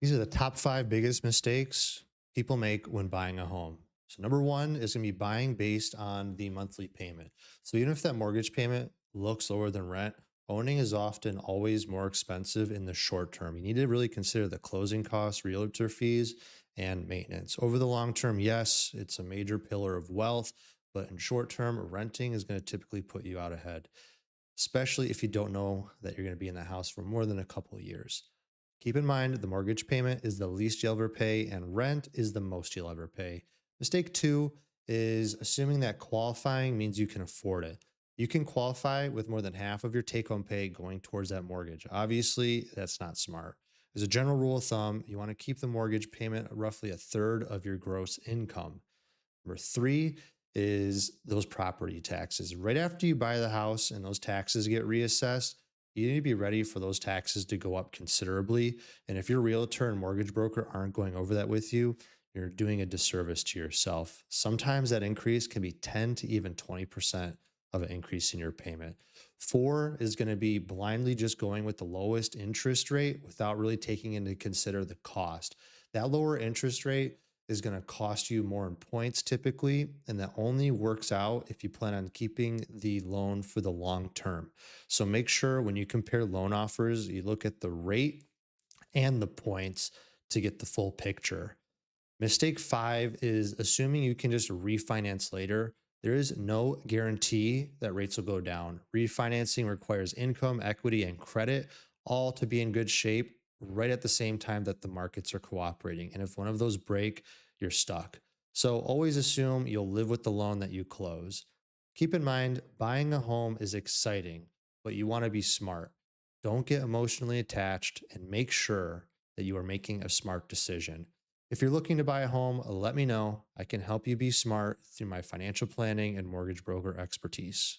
These are the top 5 biggest mistakes people make when buying a home. So, number one is going to be buying based on the monthly payment. So, even if that mortgage payment looks lower than rent, owning is often always more expensive in the short term. You need to really consider the closing costs, realtor fees, and maintenance. Over the long term, yes, it's a major pillar of wealth, but in short term, renting is going to typically put you out ahead, especially if you don't know that you're going to be in the house for more than a couple of years. Keep in mind the mortgage payment is the least you'll ever pay, and rent is the most you'll ever pay. Mistake two is assuming that qualifying means you can afford it. You can qualify with more than half of your take home pay going towards that mortgage. Obviously, that's not smart. As a general rule of thumb, you want to keep the mortgage payment at roughly a third of your gross income. Number three is those property taxes. Right after you buy the house and those taxes get reassessed, you need to be ready for those taxes to go up considerably. And if your realtor and mortgage broker aren't going over that with you, you're doing a disservice to yourself. Sometimes that increase can be 10 to even 20% of an increase in your payment. Four is going to be blindly just going with the lowest interest rate without really taking into consider the cost. That lower interest rate is going to cost you more in points typically, and that only works out if you plan on keeping the loan for the long term. So make sure when you compare loan offers, you look at the rate and the points to get the full picture. Mistake five is assuming you can just refinance later. There is no guarantee that rates will go down. Refinancing requires income, equity, and credit all to be in good shape right at the same time that the markets are cooperating. And if one of those break, you're stuck. So always assume you'll live with the loan that you close. Keep in mind, buying a home is exciting, but you want to be smart. Don't get emotionally attached and make sure that you are making a smart decision. If you're looking to buy a home, let me know. I can help you be smart through my financial planning and mortgage broker expertise.